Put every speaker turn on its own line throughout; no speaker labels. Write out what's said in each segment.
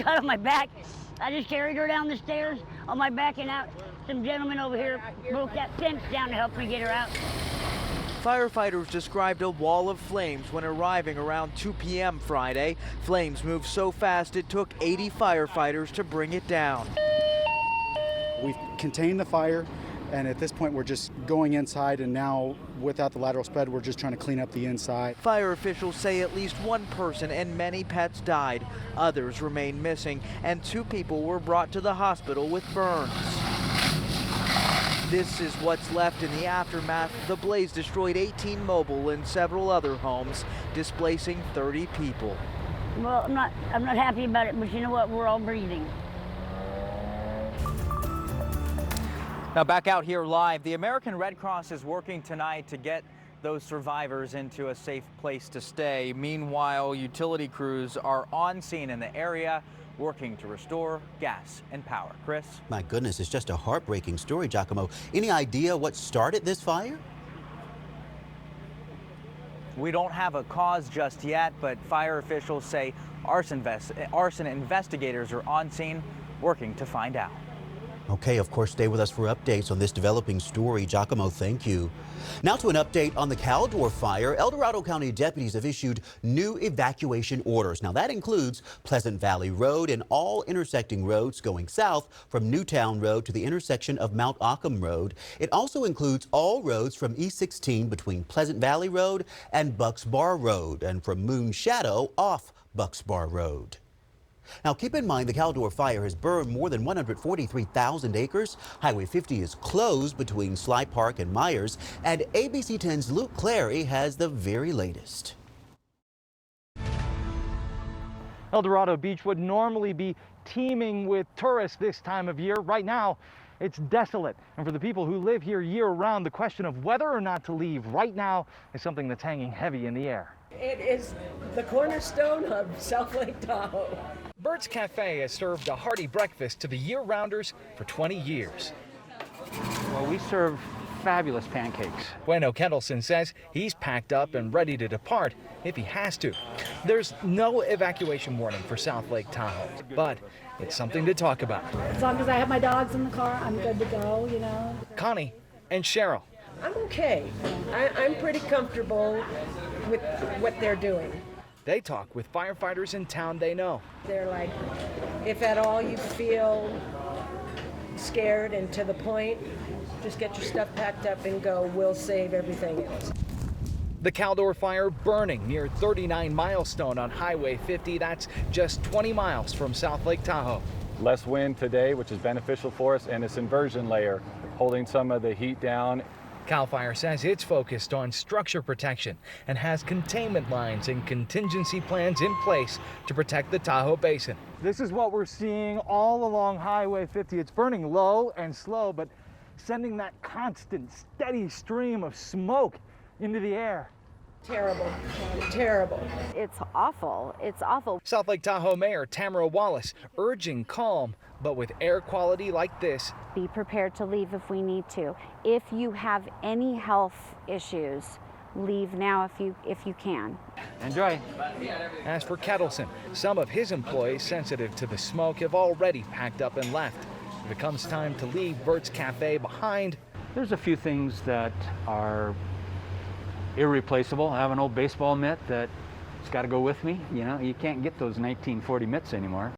cut on my back. I just carried her down the stairs on my back and out. Some gentlemen over here broke that fence down to help me get her out.
Firefighters described a wall of flames when arriving around 2 p.m. Friday. Flames moved so fast it took 80 firefighters to bring it down.
We've contained the fire, and at this point we're just going inside, and now without the lateral spread we're just trying to clean up the inside. Fire officials say at least one person and many pets died. Others remain missing, and 2 people were brought to the hospital with burns. This is what's left in the aftermath. The blaze destroyed 18 mobile and several other homes, displacing 30 people.
Well, I'm not happy about it, but you know what? We're all breathing.
Now back out here live, the American Red Cross is working tonight to get those survivors into a safe place to stay. Meanwhile, utility crews are on scene in the area working to restore gas and power. Chris?
My goodness, it's just a heartbreaking story, Giacomo. Any idea what started this fire?
We don't have a cause just yet, but fire officials say arson investigators are on scene working to find out.
Okay, of course, stay with us for updates on this developing story. Giacomo, thank you. Now to an update on the Caldor fire. El Dorado County deputies have issued new evacuation orders. Now that includes Pleasant Valley Road and all intersecting roads going south from Newtown Road to the intersection of Mount Ockham Road. It also includes all roads from E16 between Pleasant Valley Road and Bucks Bar Road, and from Moon Shadow off Bucks Bar Road. Now keep in mind the Caldor fire has burned more than 143,000 acres. Highway 50 is closed between Sly Park and Myers, and ABC 10's Luke Clary has the very latest.
El Dorado Beach would normally be teeming with tourists this time of year. Right now, it's desolate. And for the people who live here year-round, the question of whether or not to leave right now is something that's hanging heavy in the air.
It is the cornerstone of South Lake Tahoe.
Bert's Cafe has served a hearty breakfast to the year-rounders for 20 years.
Well, we serve fabulous pancakes.
Bueno Kendelson says he's packed up and ready to depart if he has to. There's no evacuation warning for South Lake Tahoe, but it's something to talk about.
As long as I have my dogs in the car, I'm good to go, you know.
Connie and Cheryl.
I'm okay. I'm pretty comfortable with what they're doing.
They talk with firefighters in town they know.
They're like, if at all you feel scared and to the point, just get your stuff packed up and go. We'll save everything else.
The Caldor fire burning near 39 Milestone on Highway 50. That's just 20 miles from South Lake Tahoe.
Less wind today, which is beneficial for us, and this inversion layer holding some of the heat down.
CAL FIRE says it's focused on structure protection and has containment lines and contingency plans in place to protect the Tahoe Basin.
This is what we're seeing all along Highway 50. It's burning low and slow, but sending that constant, steady stream of smoke into the air.
Terrible, terrible.
It's awful. It's awful.
South Lake Tahoe Mayor Tamara Wallace urging calm, but with air quality like this,
be prepared to leave if we need to. If you have any health issues, leave now if you can.
Enjoy.
As for Kettleson, some of his employees sensitive to the smoke have already packed up and left. If it comes time to leave Bert's Cafe behind,
there's a few things that are irreplaceable. I have an old baseball mitt that's got to go with me. You know, you can't get those 1940 mitts anymore.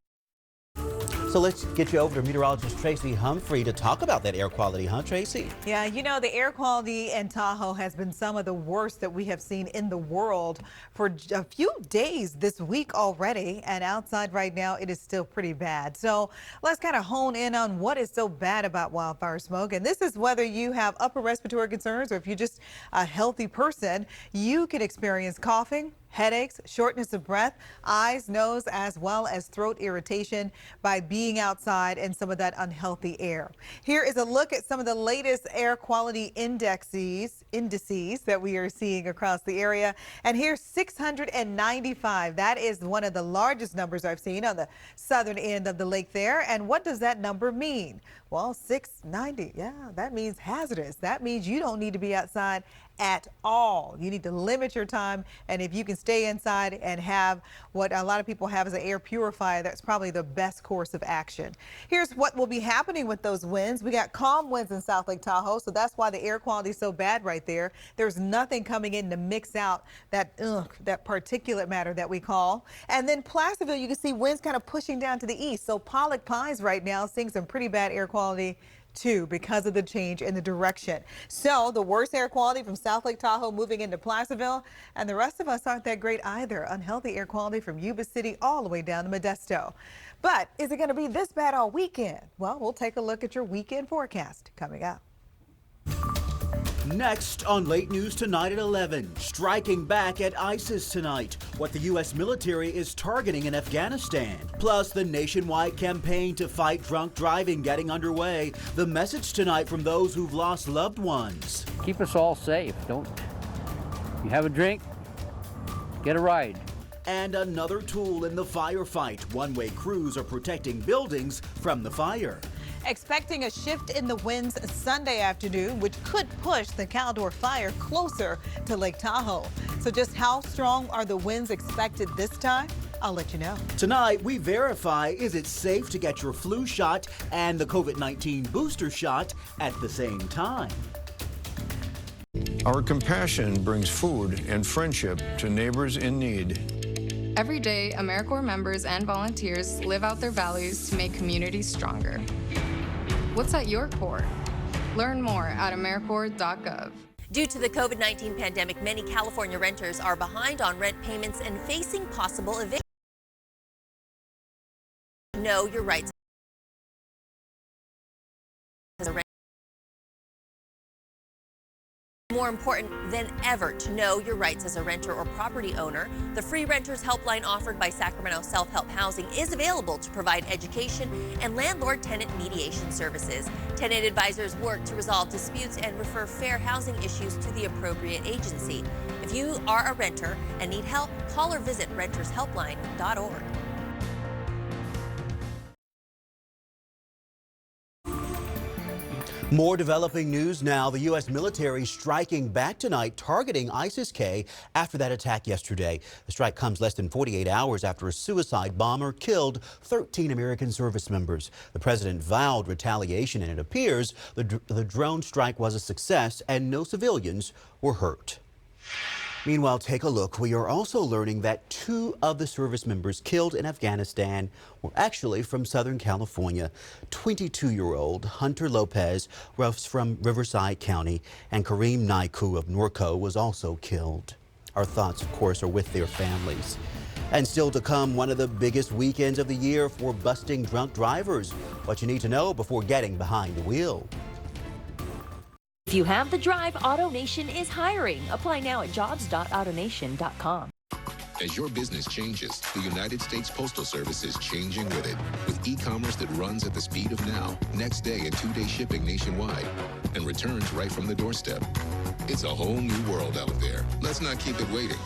So let's get you over to meteorologist Tracy Humphrey to talk about that air quality, huh, Tracy?
Yeah, you know, the air quality in Tahoe has been some of the worst that we have seen in the world for a few days this week already. And outside right now, it is still pretty bad. So let's kind of hone in on what is so bad about wildfire smoke. And this is whether you have upper respiratory concerns or if you're just a healthy person, you can experience coughing, headaches, shortness of breath, eyes, nose, as well as throat irritation by being outside in some of that unhealthy air. Here is a look at some of the latest air quality indices that we are seeing across the area. And here's 695. That is one of the largest numbers I've seen on the southern end of the lake there. And what does that number mean? Well, 690, yeah, that means hazardous. That means you don't need to be outside at all. You need to limit your time, and if you can stay inside and have what a lot of people have as an air purifier, that's probably the best course of action. Here's what will be happening with those winds. We got calm winds in South Lake Tahoe, so that's why the air quality is so bad right there. There's nothing coming in to mix out that particulate matter that we call. And then Placerville, you can see winds kind of pushing down to the east. So Pollock Pines right now seeing some pretty bad air quality too because of the change in the direction. So the worst air quality from South Lake Tahoe moving into Placerville, and the rest of us aren't that great either. Unhealthy air quality from Yuba City all the way down to Modesto. But is it going to be this bad all weekend? Well, we'll take a look at your weekend forecast coming up.
Next on Late News Tonight at 11, striking back at ISIS tonight, what the U.S. military is targeting in Afghanistan. Plus, the nationwide campaign to fight drunk driving getting underway. The message tonight from those who've lost loved ones.
Keep us all safe. You have a drink, get a ride.
And another tool in the firefight. One-way crews are protecting buildings from the fire.
Expecting a shift in the winds Sunday afternoon, which could push the Caldor fire closer to Lake Tahoe. So just how strong are the winds expected this time? I'll let you know.
Tonight, we verify, is it safe to get your flu shot and the COVID-19 booster shot at the same time?
Our compassion brings food and friendship to neighbors in need.
Every day, AmeriCorps members and volunteers live out their values to make communities stronger. What's at your core? Learn more at AmeriCorps.gov.
Due to the COVID-19 pandemic, many California renters are behind on rent payments and facing possible eviction. Know your rights as a renter. More important than ever to know your rights as a renter or property owner, the free renters helpline offered by Sacramento Self-Help Housing is available to provide education and landlord-tenant mediation services. Tenant advisors work to resolve disputes and refer fair housing issues to the appropriate agency. If you are a renter and need help, call or visit rentershelpline.org.
More developing news now. The U.S. military striking back tonight, targeting ISIS-K after that attack yesterday. The strike comes less than 48 hours after a suicide bomber killed 13 American service members. The president vowed retaliation, and it appears the drone strike was a success and no civilians were hurt. Meanwhile, take a look. We are also learning that 2 of the service members killed in Afghanistan were actually from Southern California. 22-year-old Hunter Lopez was from Riverside County, and Kareem Naiku of Norco was also killed. Our thoughts, of course, are with their families. And still to come, one of the biggest weekends of the year for busting drunk drivers. What you need to know before getting behind the wheel.
If you have the drive, AutoNation is hiring. Apply now at jobs.autonation.com.
As your business changes, the United States Postal Service is changing with it. With e-commerce that runs at the speed of now, next day and 2-day shipping nationwide, and returns right from the doorstep. It's a whole new world out there. Let's not keep it waiting.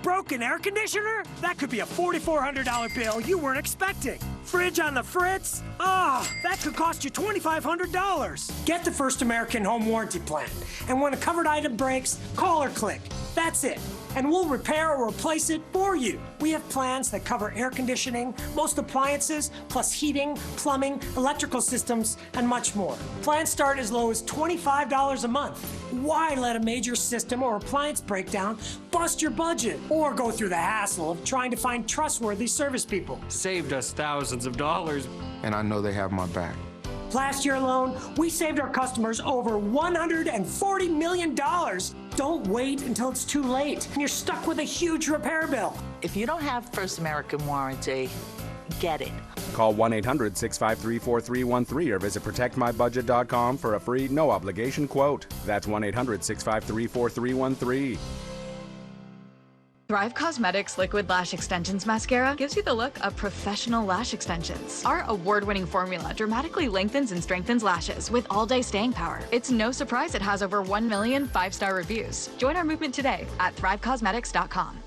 Broken air conditioner? That could be a $4,400 bill you weren't expecting. Fridge on the fritz? That could cost you $2,500. Get the First American Home Warranty Plan. And when a covered item breaks, call or click. That's it. And we'll repair or replace it for you. We have plans that cover air conditioning, most appliances, plus heating, plumbing, electrical systems, and much more. Plans start as low as $25 a month. Why let a major system or appliance breakdown bust your budget or go through the hassle of trying to find trustworthy service people?
Saved us thousands of dollars.
And I know they have my back.
Last year alone, we saved our customers over $140 million. Don't wait until it's too late and you're stuck with a huge repair bill.
If you don't have First American Warranty, get it.
Call 1-800-653-4313 or visit protectmybudget.com for a free, no-obligation quote. That's 1-800-653-4313.
Thrive Cosmetics Liquid Lash Extensions Mascara gives you the look of professional lash extensions. Our award-winning formula dramatically lengthens and strengthens lashes with all-day staying power. It's no surprise it has over 1 million 5-star reviews. Join our movement today at thrivecosmetics.com.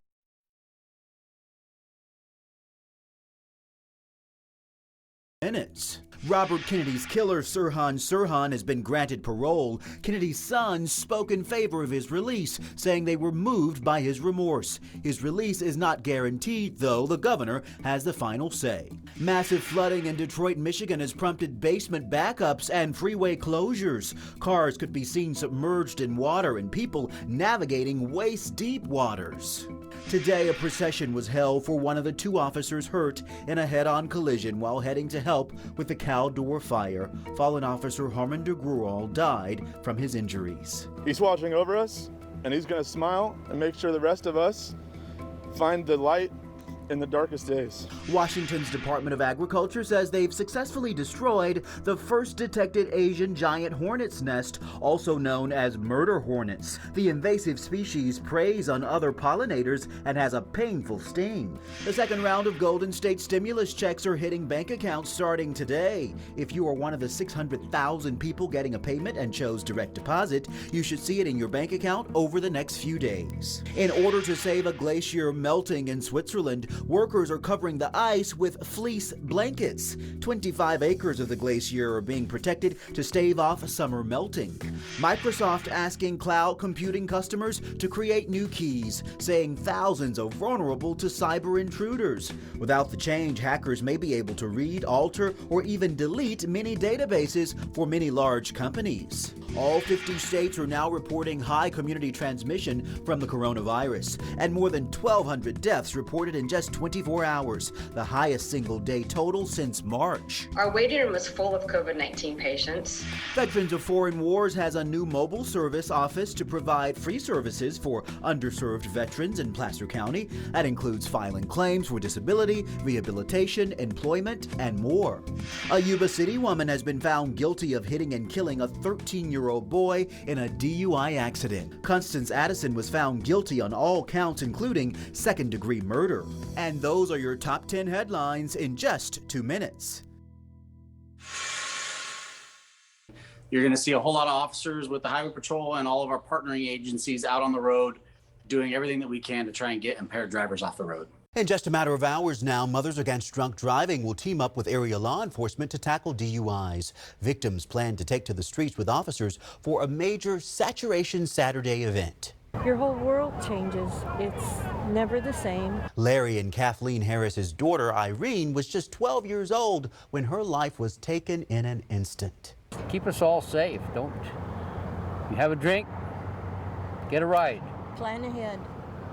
penance. Robert Kennedy's killer, Sirhan Sirhan, has been granted parole. Kennedy's sons spoke in favor of his release, saying they were moved by his remorse. His release is not guaranteed, though. The governor has the final say. Massive flooding in Detroit, Michigan has prompted basement backups and freeway closures. Cars could be seen submerged in water and people navigating waist-deep waters. Today, a procession was held for one of the 2 officers hurt in a head-on collision while heading to help with the Caldor fire. Fallen officer Harmon de Grual died from his injuries.
He's watching over us, and he's going to smile and make sure the rest of us find the light in the darkest days.
Washington's Department of Agriculture says they've successfully destroyed the first detected Asian giant hornet's nest, also known as murder hornets. The invasive species preys on other pollinators and has a painful sting. The second round of Golden State stimulus checks are hitting bank accounts starting today. If you are one of the 600,000 people getting a payment and chose direct deposit, you should see it in your bank account over the next few days. In order to save a glacier melting in Switzerland, workers are covering the ice with fleece blankets. 25 acres of the glacier are being protected to stave off summer melting. Microsoft asking cloud computing customers to create new keys, saying thousands are vulnerable to cyber intruders. Without the change, hackers may be able to read, alter, or even delete many databases for many large companies. All 50 states are now reporting high community transmission from the coronavirus, and more than 1,200 deaths reported in just 24 hours, the highest single-day total since March.
Our waiting room is full of COVID-19 patients.
Veterans of Foreign Wars has a new mobile service office to provide free services for underserved veterans in Placer County. That includes filing claims for disability, rehabilitation, employment, and more. A Yuba City woman has been found guilty of hitting and killing a 13-year-old boy in a DUI accident. Constance Addison was found guilty on all counts, including second-degree murder. And those are your top 10 headlines in just 2 minutes.
You're going to see a whole lot of officers with the Highway Patrol and all of our partnering agencies out on the road doing everything that we can to try and get impaired drivers off the road.
In just a matter of hours now, Mothers Against Drunk Driving will team up with area law enforcement to tackle DUIs. Victims plan to take to the streets with officers for a major Saturation Saturday event.
Your whole world changes. It's never the same.
Larry and Kathleen Harris's daughter, Irene, was just 12 years old when her life was taken in an instant.
Keep us all safe. Don't you have a drink? Get a ride.
Plan ahead.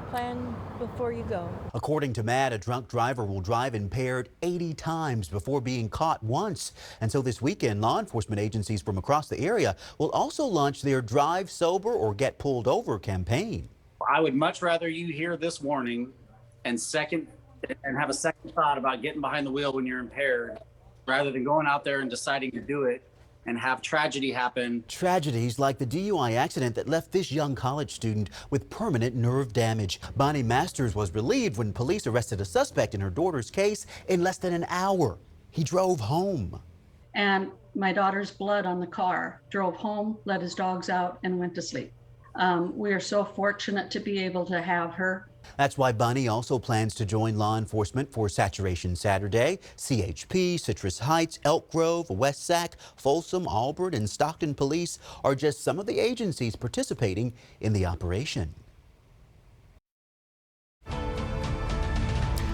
Plan before you go.
According to MAD, a drunk driver will drive impaired 80 times before being caught once. And so this weekend, law enforcement agencies from across the area will also launch their Drive Sober or Get Pulled Over campaign.
I would much rather you hear this warning and have a second thought about getting behind the wheel when you're impaired, rather than going out there and deciding to do it and have tragedy happen.
Tragedies like the DUI accident that left this young college student with permanent nerve damage. Bonnie Masters was relieved when police arrested a suspect in her daughter's case in less than an hour. He drove home.
And my daughter's blood on the car, drove home, let his dogs out, and went to sleep. We are so fortunate to be able to have her.
That's why Bunny also plans to join law enforcement for Saturation Saturday. CHP, Citrus Heights, Elk Grove, West Sac, Folsom, Auburn, and Stockton Police are just some of the agencies participating in the operation.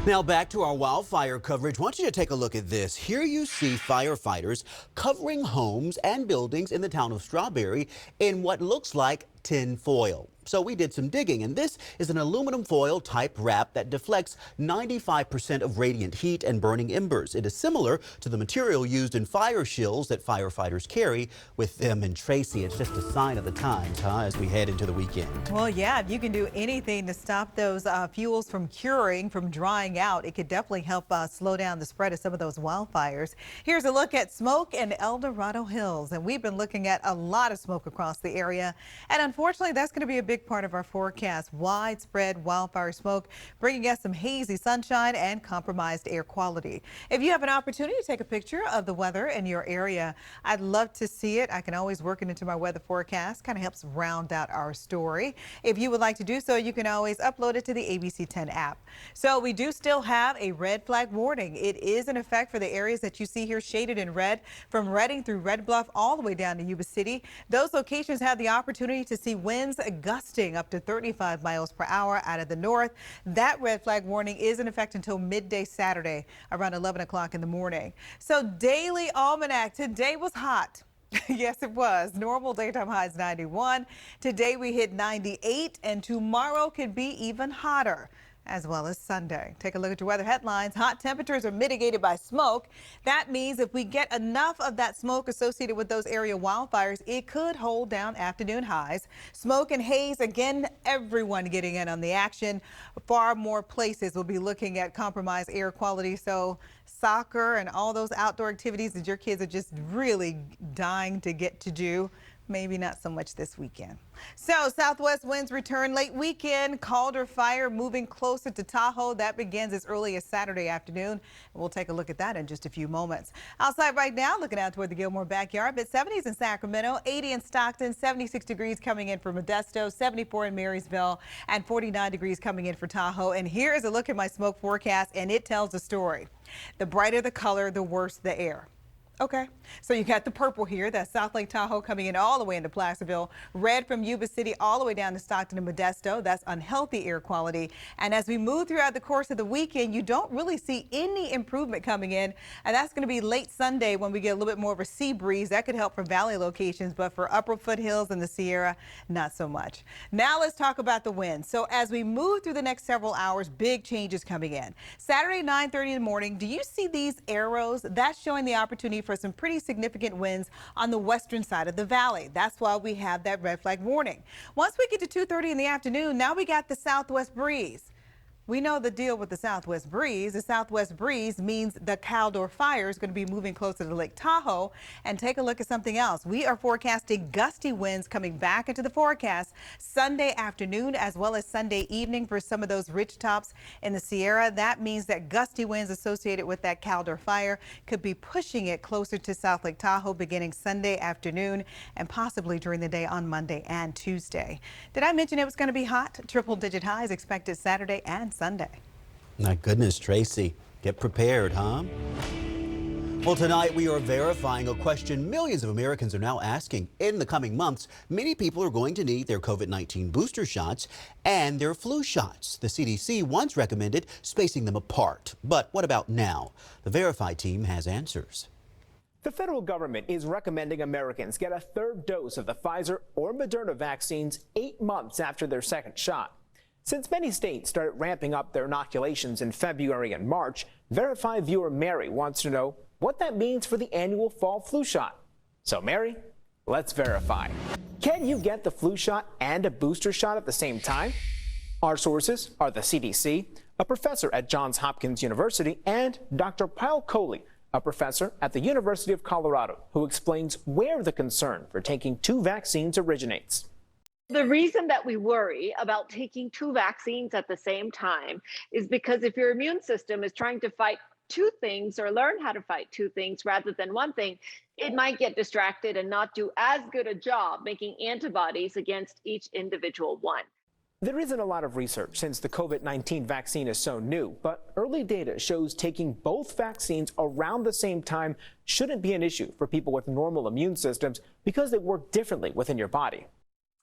Now back to our wildfire coverage. I want you to take a look at this. Here you see firefighters covering homes and buildings in the town of Strawberry in what looks like tin foil. So we did some digging, and this is an aluminum foil type wrap that deflects 95% of radiant heat and burning embers. It is similar to the material used in fire shills that firefighters carry with them in Tracy. It's just a sign of the times, as we head into the weekend.
Well, yeah, if you can do anything to stop those fuels from curing, from drying out, it could definitely help slow down the spread of some of those wildfires. Here's a look at smoke in El Dorado Hills, and we've been looking at a lot of smoke across the area, and unfortunately, unfortunately, that's going to be a big part of our forecast. Widespread wildfire smoke bringing us some hazy sunshine and compromised air quality. If you have an opportunity to take a picture of the weather in your area, I'd love to see it. I can always work it into my weather forecast. Kind of helps round out our story. If you would like to do so, you can always upload it to the ABC 10 app. So we do still have a red flag warning. It is in effect for the areas that you see here shaded in red, from Redding through Red Bluff all the way down to Yuba City. Those locations have the opportunity to see winds gusting up to 35 miles per hour out of the north. That red flag warning is in effect until midday Saturday, around 11 o'clock in the morning. So daily almanac, today was hot. Yes, it was. Normal daytime high is 91. Today we hit 98, and tomorrow could be even hotter, as well as Sunday. Take a look at your weather headlines. Hot temperatures are mitigated by smoke. That means if we get enough of that smoke associated with those area wildfires, it could hold down afternoon highs. Smoke and haze, again, everyone getting in on the action. Far more places will be looking at compromised air quality. So soccer and all those outdoor activities that your kids are just really dying to get to do, maybe not so much this weekend. So southwest winds return late weekend. Calder fire moving closer to Tahoe. That begins as early as Saturday afternoon. We'll take a look at that in just a few moments. Outside right now, looking out toward the Gilmore backyard, but 70s in Sacramento, 80 in Stockton, 76 degrees coming in for Modesto, 74 in Marysville, and 49 degrees coming in for Tahoe. And here is a look at my smoke forecast, and it tells a story. The brighter the color, the worse the air. Okay, so you got the purple here. That's South Lake Tahoe coming in all the way into Placerville. Red from Yuba City all the way down to Stockton and Modesto. That's unhealthy air quality. And as we move throughout the course of the weekend, you don't really see any improvement coming in. And that's going to be late Sunday when we get a little bit more of a sea breeze. That could help for valley locations, but for upper foothills and the Sierra, not so much. Now let's talk about the wind. So as we move through the next several hours, big changes coming in. Saturday, 9:30 in the morning, do you see these arrows? That's showing the opportunity for some pretty significant winds on the western side of the valley. That's why we have that red flag warning. Once we get to 2:30 in the afternoon, now we got the southwest breeze. We know the deal with the southwest breeze. The southwest breeze means the Caldor fire is going to be moving closer to Lake Tahoe. And take a look at something else. We are forecasting gusty winds coming back into the forecast Sunday afternoon as well as Sunday evening for some of those ridge tops in the Sierra. That means that gusty winds associated with that Caldor fire could be pushing it closer to South Lake Tahoe beginning Sunday afternoon and possibly during the day on Monday and Tuesday. Did I mention it was going to be hot? Triple-digit highs expected Saturday and Sunday.
My goodness, Tracy, get prepared, huh? Well, tonight we are verifying a question millions of Americans are now asking. In the coming months, many people are going to need their COVID-19 booster shots and their flu shots. The CDC once recommended spacing them apart. But what about now? The Verify team has answers.
The federal government is recommending Americans get a third dose of the Pfizer or Moderna vaccines 8 months after their second shot. Since many states started ramping up their inoculations in February and March, Verify viewer Mary wants to know what that means for the annual fall flu shot. So Mary, let's verify. Can you get the flu shot and a booster shot at the same time? Our sources are the CDC, a professor at Johns Hopkins University, and Dr. Paul Coley, a professor at the University of Colorado, who explains where the concern for taking 2 vaccines originates.
The reason that we worry about taking 2 vaccines at the same time is because if your immune system is trying to fight 2 things or learn how to fight 2 things rather than 1 thing, it might get distracted and not do as good a job making antibodies against each individual one.
There isn't a lot of research since the COVID-19 vaccine is so new, but early data shows taking both vaccines around the same time shouldn't be an issue for people with normal immune systems because they work differently within your body.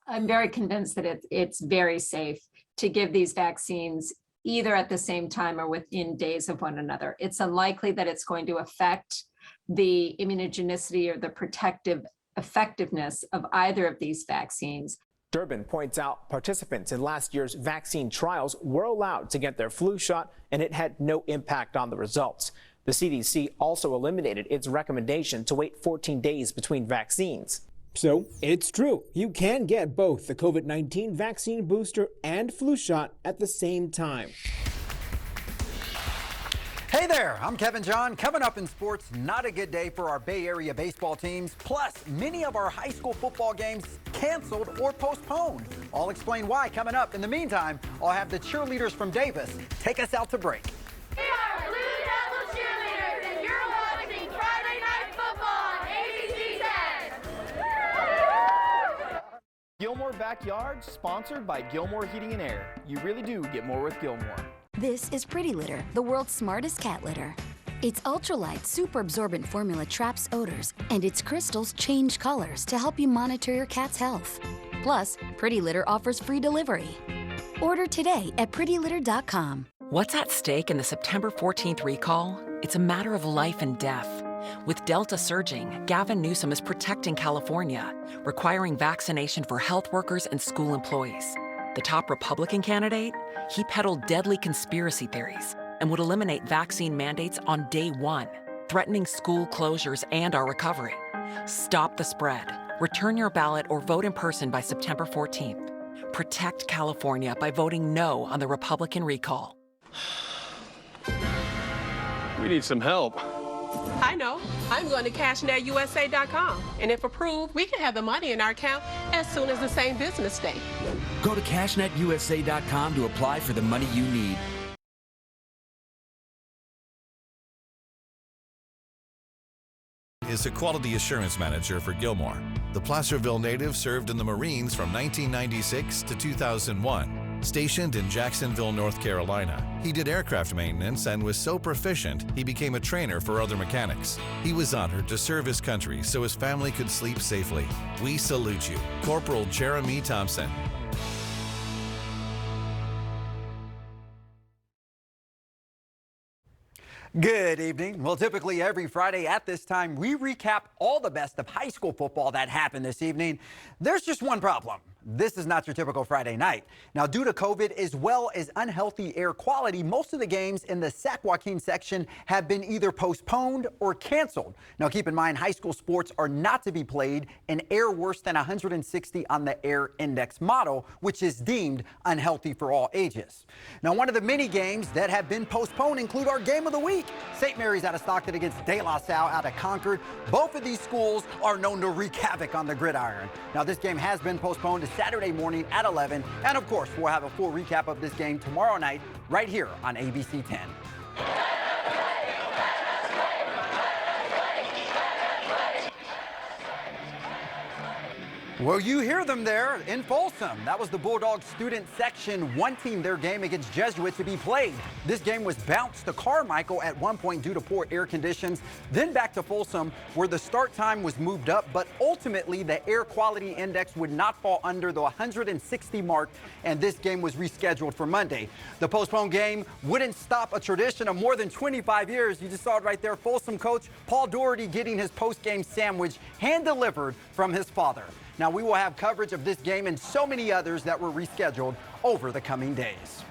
I'm very convinced that it's very safe to give these vaccines either at the same time or within days of one another. It's unlikely that it's going to affect the immunogenicity or the protective effectiveness of either of these vaccines.
Durbin points out participants in last year's vaccine trials were allowed to get their flu shot, and it had no impact on the results. The CDC also eliminated its recommendation to wait 14 days between vaccines.
So it's true. You can get both the COVID-19 vaccine booster and flu shot at the same time.
Hey there, I'm Kevin John. Coming up in sports, not a good day for our Bay Area baseball teams. Plus, many of our high school football games canceled or postponed. I'll explain why coming up. In the meantime, I'll have the cheerleaders from Davis take us out to break.
We are Blue Devil cheerleaders, and you're watching Friday Night Football on ABC 10.
Gilmore Backyard, sponsored by Gilmore Heating and Air. You really do get more with Gilmore.
This is Pretty Litter, the world's smartest cat litter. Its ultralight, super absorbent formula traps odors, and its crystals change colors to help you monitor your cat's health. Plus, Pretty Litter offers free delivery. Order today at prettylitter.com.
What's at stake in the September 14th recall? It's a matter of life and death. With Delta surging, Gavin Newsom is protecting California, requiring vaccination for health workers and school employees. The top Republican candidate? He peddled deadly conspiracy theories and would eliminate vaccine mandates on day one, threatening school closures and our recovery. Stop the spread. Return your ballot or vote in person by September 14th. Protect California by voting no on the Republican recall.
We need some help.
I know. I'm going to CashNetUSA.com. And if approved, we can have the money in our account as soon as the same business day.
Go to CashNetUSA.com to apply for the money you need.
Is a quality assurance manager for Gilmore. The Placerville native served in the Marines from 1996 to 2001. Stationed in Jacksonville, North Carolina, he did aircraft maintenance and was so proficient he became a trainer for other mechanics. He was honored to serve his country so his family could sleep safely. We salute you, Corporal Jeremy Thompson.
Good evening. Well, typically every Friday at this time, we recap all the best of high school football that happened this evening. There's just one problem. This is not your typical Friday night. Now, due to COVID as well as unhealthy air quality, most of the games in the Sac Joaquin section have been either postponed or canceled. Now, keep in mind, high school sports are not to be played in air worse than 160 on the air index model, which is deemed unhealthy for all ages. Now, one of the many games that have been postponed include our game of the week. St. Mary's out of Stockton against De La Salle out of Concord. Both of these schools are known to wreak havoc on the gridiron. Now, this game has been postponed to Saturday morning at 11. And of course, we'll have a full recap of this game tomorrow night right here on ABC 10. Well, you hear them there in Folsom. That was the Bulldogs student section wanting their game against Jesuit to be played. This game was bounced to Carmichael at one point due to poor air conditions, then back to Folsom where the start time was moved up, but ultimately the air quality index would not fall under the 160 mark, and this game was rescheduled for Monday. The postponed game wouldn't stop a tradition of more than 25 years. You just saw it right there. Folsom coach Paul Doherty getting his post-game sandwich hand-delivered from his father. Now, we will have coverage of this game and so many others that were rescheduled over the coming days.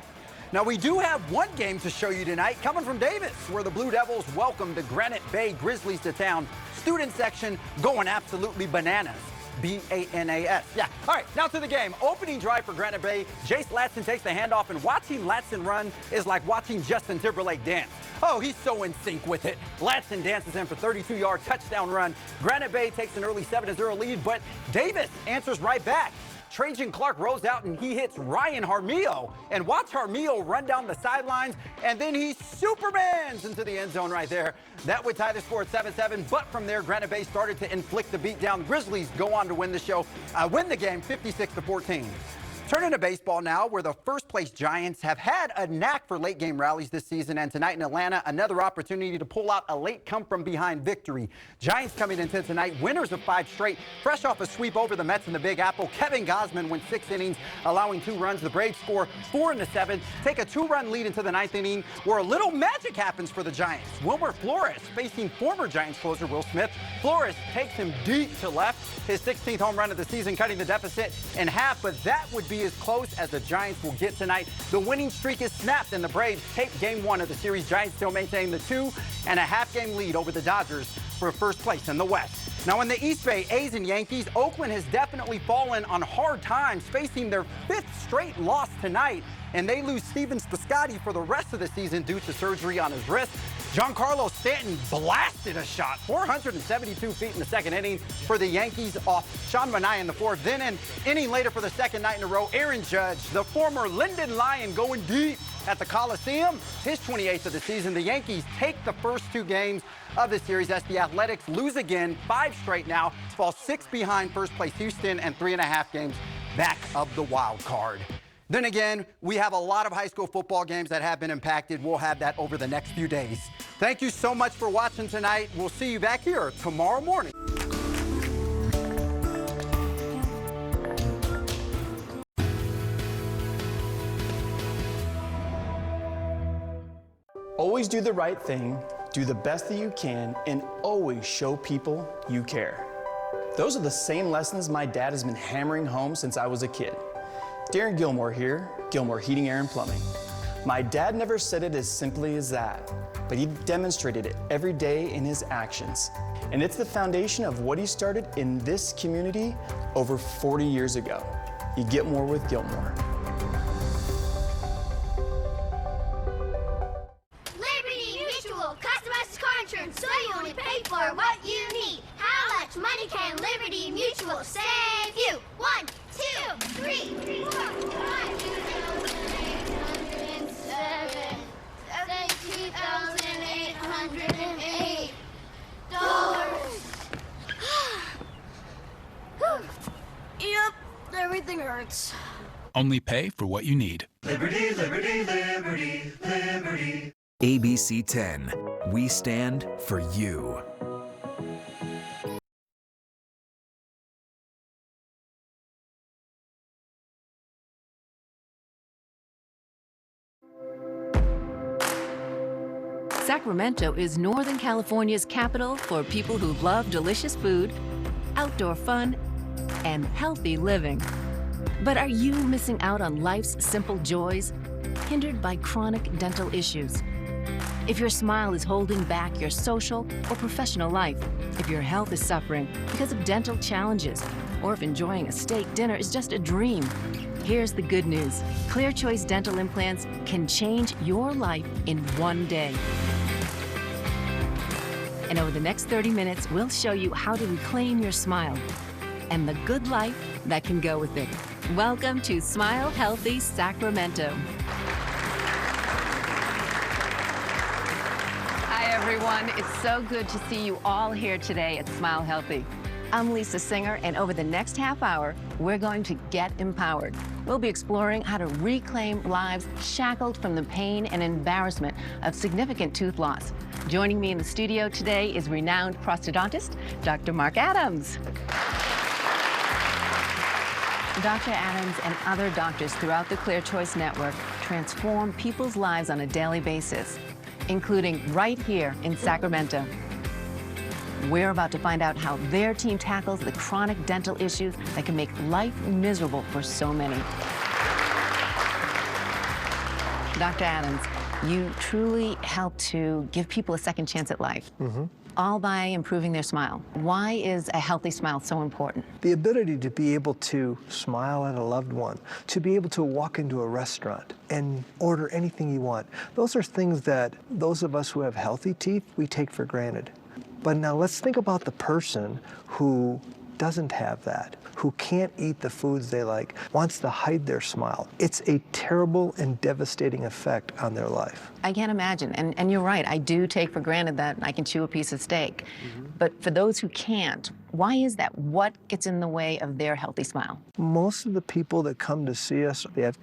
Now, we do have one game to show you tonight coming from Davis, where the Blue Devils welcome the Granite Bay Grizzlies to town. Student section going absolutely bananas. B-A-N-A-S. Yeah. All right, now to the game. Opening drive for Granite Bay. Jace Latson takes the handoff, and watching Latson run is like watching Justin Timberlake dance. Oh, he's so in sync with it. Latson dances in for 32-yard touchdown run. Granite Bay takes an early 7-0 lead, but Davis answers right back. Trajan Clark rolls out and he hits Ryan Harmillo. And watch Harmillo run down the sidelines, and then he supermans into the end zone right there. That would tie the score at 7-7, but from there, Granite Bay started to inflict the beatdown. Grizzlies go on to win the game 56-14. Turning to baseball now, where the first-place Giants have had a knack for late-game rallies this season, and tonight in Atlanta, another opportunity to pull out a late come-from-behind victory. Giants coming into tonight, winners of 5 straight, fresh off a sweep over the Mets in the Big Apple. Kevin Gausman went 6 innings, allowing 2 runs. The Braves score 4 in the 7th, take a 2-run lead into the 9th inning, where a little magic happens for the Giants. Wilmer Flores facing former Giants closer Will Smith. Flores takes him deep to left, his 16th home run of the season, cutting the deficit in half, but that would be as close as the Giants will get tonight. The winning streak is snapped, and the Braves take game 1 of the series. Giants still maintain the 2.5-game lead over the Dodgers for first place in the West. Now in the East Bay, A's and Yankees, Oakland has definitely fallen on hard times, facing their 5th straight loss tonight. And they lose Steven Piscotty for the rest of the season due to surgery on his wrist. Giancarlo Stanton blasted a shot, 472 feet in the second inning for the Yankees off Sean Manaea in the 4th. Then an inning later for the second night in a row, Aaron Judge, the former Linden Lion, going deep at the Coliseum, his 28th of the season. The Yankees take the first 2 games of the series as the Athletics lose again, 5 straight now, fall 6 behind first place Houston and 3.5 games back of the wild card. Then again, we have a lot of high school football games that have been impacted. We'll have that over the next few days. Thank you so much for watching tonight. We'll see you back here tomorrow morning.
Always do the right thing, do the best that you can, and always show people you care. Those are the same lessons my dad has been hammering home since I was a kid. Darren Gilmore here, Gilmore Heating, Air, and Plumbing. My dad never said it as simply as that, but he demonstrated it every day in his actions. And it's the foundation of what he started in this community over 40 years ago. You get more with Gilmore.
Liberty Mutual, customized car insurance, so you only pay for what you need. How much money can Liberty Mutual save you? 1, 2, 3, 4, 5, $17,808. Yep, everything hurts.
Only pay for what you need.
Liberty, liberty, liberty, liberty.
ABC 10. We stand for you.
Sacramento is Northern California's capital for people who love delicious food, outdoor fun, and healthy living. But are you missing out on life's simple joys, hindered by chronic dental issues? If your smile is holding back your social or professional life, if your health is suffering because of dental challenges, or if enjoying a steak dinner is just a dream, here's the good news. Clear Choice Dental Implants can change your life in one day. And over the next 30 minutes, we'll show you how to reclaim your smile and the good life that can go with it. Welcome to Smile Healthy Sacramento. Hi, everyone. It's so good to see you all here today at Smile Healthy. I'm Lisa Singer, and over the next half hour, we're going to get empowered. We'll be exploring how to reclaim lives shackled from the pain and embarrassment of significant tooth loss. Joining me in the studio today is renowned prosthodontist, Dr. Mark Adams. Dr. Adams and other doctors throughout the Clear Choice Network transform people's lives on a daily basis, including right here in Sacramento. We're about to find out how their team tackles the chronic dental issues that can make life miserable for so many. Dr. Adams, you truly help to give people a second chance at life, all by improving their smile. Why is a healthy smile so important?
The ability to be able to smile at a loved one, to be able to walk into a restaurant and order anything you want. Those are things that those of us who have healthy teeth, we take for granted. But now let's think about the person who doesn't have that, who can't eat the foods they like, wants to hide their smile. It's a terrible and devastating effect on their life.
I can't imagine, and you're right, I do take for granted that I can chew a piece of steak. But for those who can't, why is that? What gets in the way of their healthy smile?
Most of the people that come to see us, they have